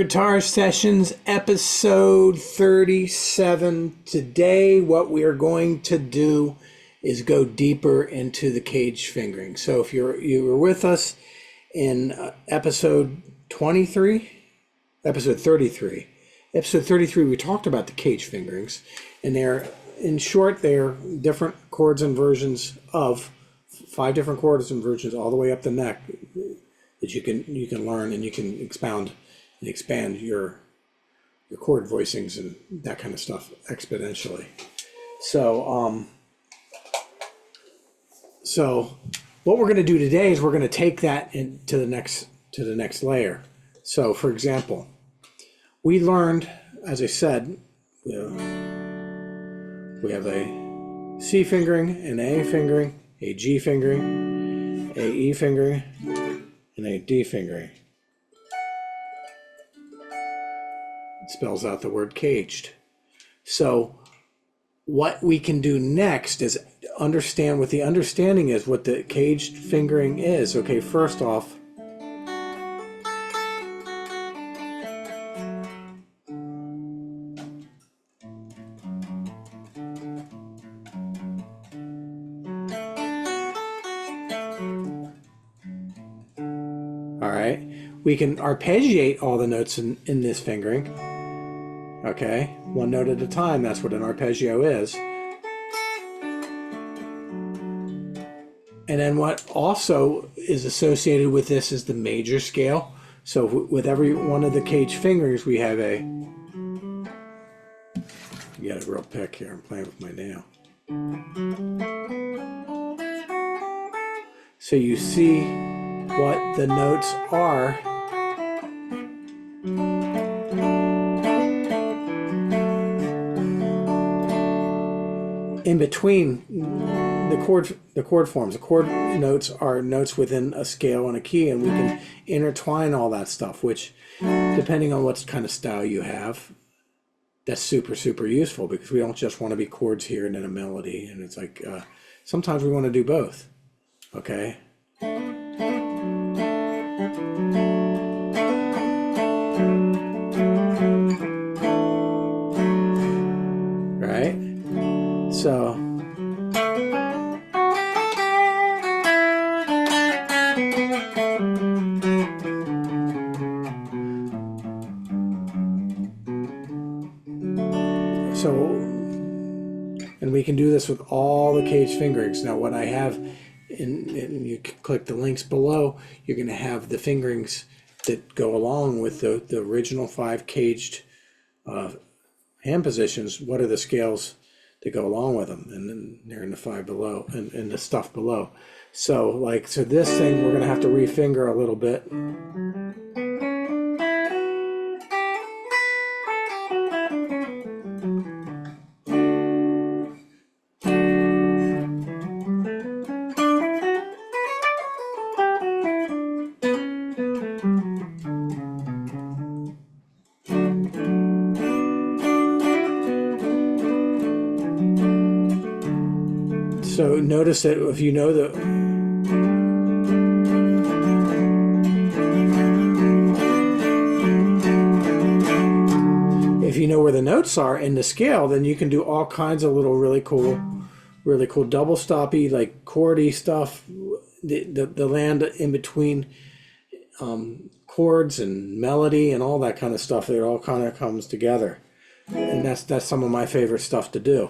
Guitar Sessions, episode 37. Today, what we are going to do is go deeper into the caged fingering. So if you were with us in episode 33, episode 33, we talked about the caged fingerings, and they're, in short, they're different chords and versions of 5 different chords and versions all the way up the neck that you can learn, and you can expound and expand your chord voicings and that kind of stuff exponentially. So what we're going to do today is we're going to take that into the next layer. So for example, we learned, as I said, we have a C fingering, an A fingering, a G fingering, a E fingering, and a D fingering. It spells out the word caged. So what we can do next is understand what the understanding is, what the caged fingering is. Okay, first off, all right, we can arpeggiate all the notes in this fingering. Okay, one note at a time, that's what an arpeggio is. And then what also is associated with this is the major scale. So with every one of the caged fingers, we have a, you got a real pick here, I'm playing with my nail. So you see what the notes are. In between the chord forms. The chord notes are notes within a scale and a key, and we can intertwine all that stuff, which, depending on what kind of style you have, that's super, super useful, because we don't just want to be chords here and then a melody, and it's like, sometimes we want to do both, okay? Right? So and we can do this with all the caged fingerings. Now what I have, and you click the links below, you're going to have the fingerings that go along with the original 5 caged hand positions. What are the scales that go along with them? And then they're in the 5 below, and the stuff below. So this thing, we're going to have to refinger a little bit. So notice that if you know where the notes are in the scale, then you can do all kinds of little really cool double stoppy, like chordy stuff. The land in between chords and melody and all that kind of stuff. It all kind of comes together, and that's some of my favorite stuff to do.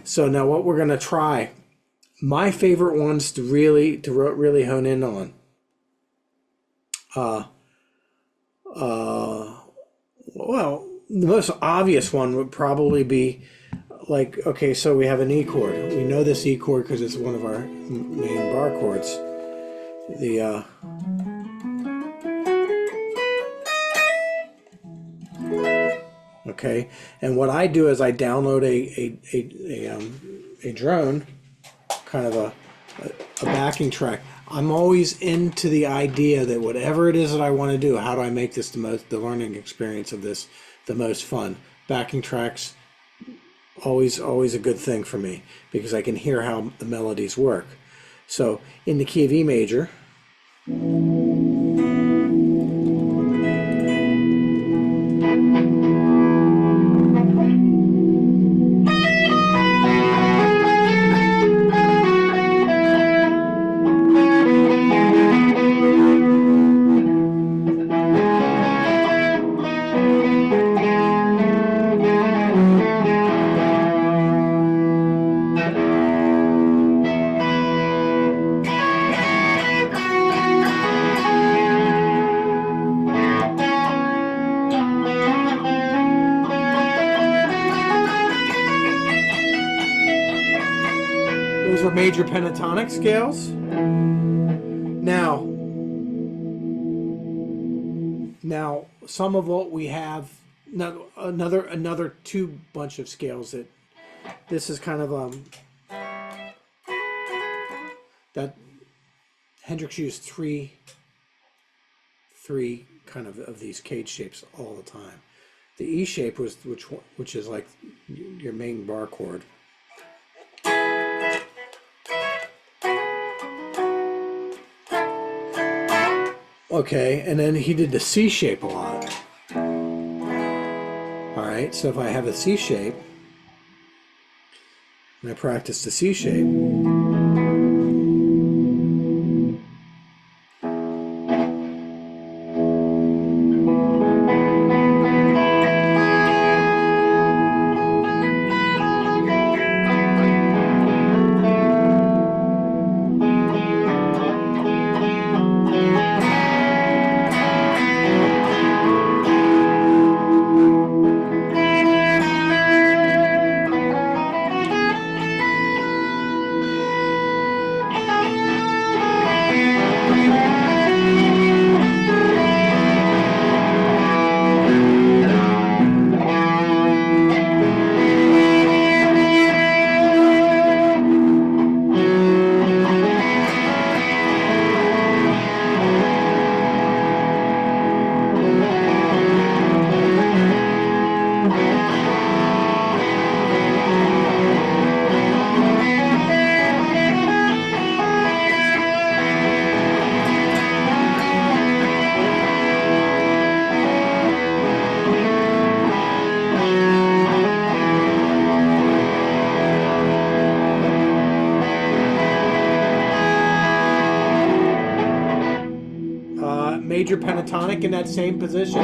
So now what we're going to try. My favorite ones to really hone in on. Well, the most obvious one would probably be like, okay, so we have an E chord. We know this E chord because it's one of our main bar chords. Okay, and what I do is I download a drone, kind of a backing track. I'm always into the idea that whatever it is that I want to do, how do I make this the learning experience of this the most fun? Backing tracks, always a good thing for me, because I can hear how the melodies work. So in the key of E major, Those are major pentatonic scales. Now, some of what we have, another two bunch of scales that this is kind of that Hendrix used three kind of these cage shapes all the time. The E shape was which is like your main bar chord. Okay, and then he did the C shape a lot. All right, so if I have a C shape and I practice the C shape, major pentatonic in that same position.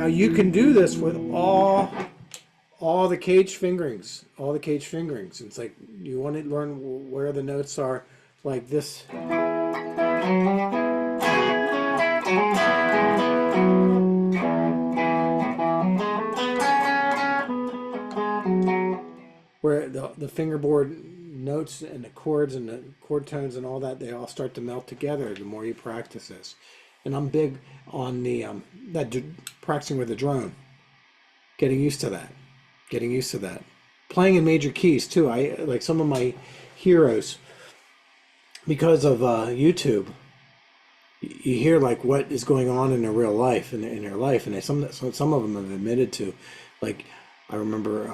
Now you can do this with all the cage fingerings, It's like you want to learn where the notes are, like this. Where the fingerboard notes and the chords and the chord tones and all that, they all start to melt together the more you practice this. And I'm big on the practicing with the drone, getting used to that, playing in major keys too. I like some of my heroes because of YouTube. You hear like what is going on in their real life, in their life, and some of them have admitted to. Like I remember,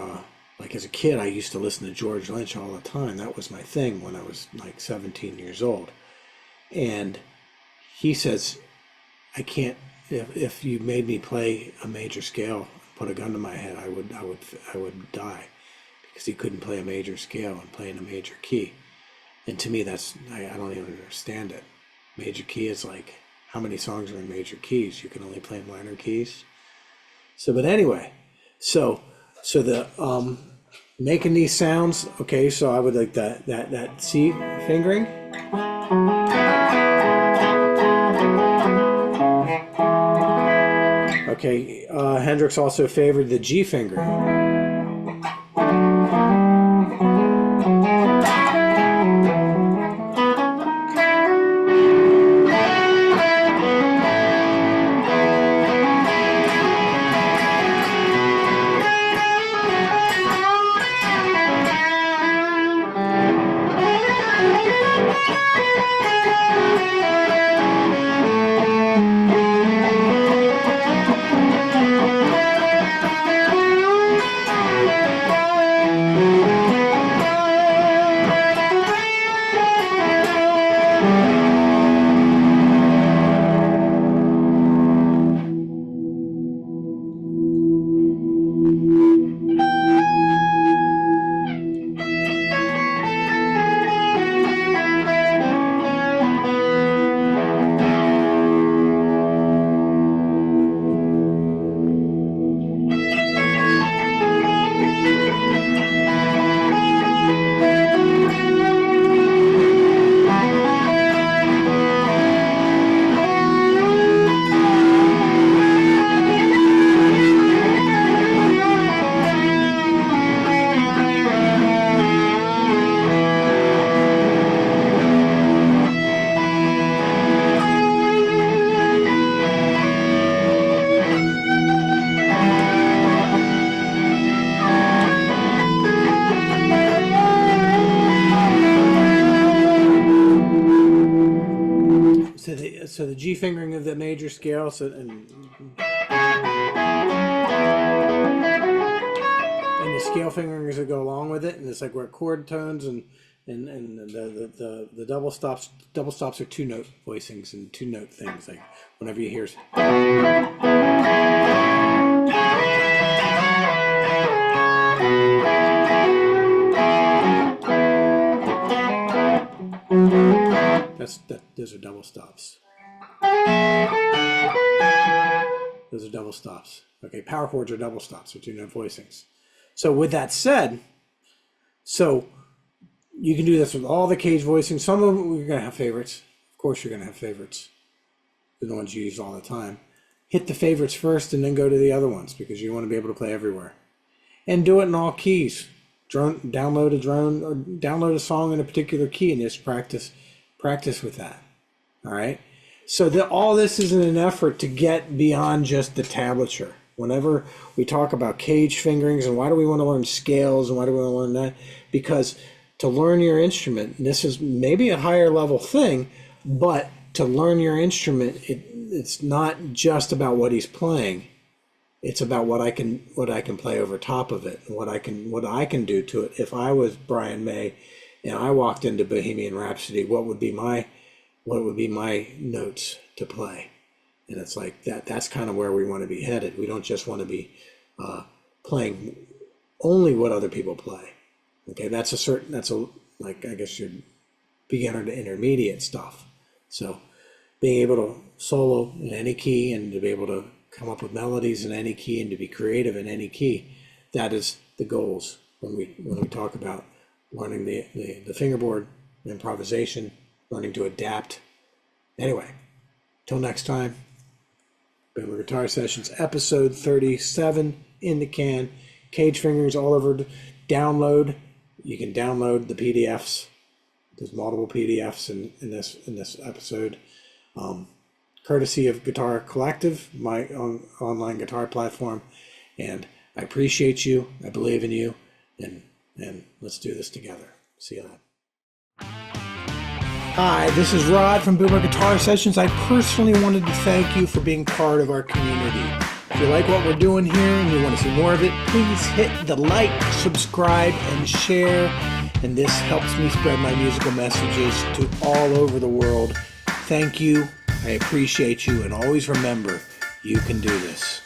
like as a kid, I used to listen to George Lynch all the time. That was my thing when I was like 17 years old, and he says, I can't. If you made me play a major scale, put a gun to my head, I would die, because he couldn't play a major scale and play in a major key. And to me, that's I don't even understand it. Major key is like, how many songs are in major keys? You can only play minor keys. So, but anyway, so the making these sounds. Okay, so I would like that C fingering. Okay, Hendrix also favored the G finger. G fingering of the major scale, so and the scale fingerings that go along with it, and it's like we're chord tones and the double stops. Double stops are 2-note voicings and 2-note things. Like whenever you hear. Those are double stops. Those are double stops. Okay, power chords are double stops or 2-note voicings. So with that said, so you can do this with all the cage voicings. Some of them you're gonna have favorites. Of course you're gonna have favorites. They're the ones you use all the time. Hit the favorites first and then go to the other ones because you want to be able to play everywhere. And do it in all keys. Download a song in a particular key and just practice with that. All right. So all this is in an effort to get beyond just the tablature. Whenever we talk about cage fingerings and why do we want to learn scales and why do we want to learn that? Because to learn your instrument, and this is maybe a higher level thing, but to learn your instrument, it's not just about what he's playing. It's about what I can play over top of it and what I can do to it. If I was Brian May and I walked into Bohemian Rhapsody, what would be my notes to play? And it's like that's kind of where we want to be headed. We don't just want to be playing only what other people play. Okay, that's like I guess your beginner to intermediate stuff. So being able to solo in any key and to be able to come up with melodies in any key and to be creative in any key, that is the goals when we talk about learning the fingerboard, improvisation, learning to adapt. Anyway, till next time, Boomer Guitar Sessions, episode 37 in the can. Cage fingerings all over. Download. You can download the PDFs. There's multiple PDFs in this episode. Courtesy of Guitar Collective, my online guitar platform. And I appreciate you. I believe in you. And let's do this together. See you then. Hi, this is Rod from Boomer Guitar Sessions. I personally wanted to thank you for being part of our community. If you like what we're doing here and you want to see more of it, please hit the like, subscribe, and share. And this helps me spread my musical messages to all over the world. Thank you. I appreciate you. And always remember, you can do this.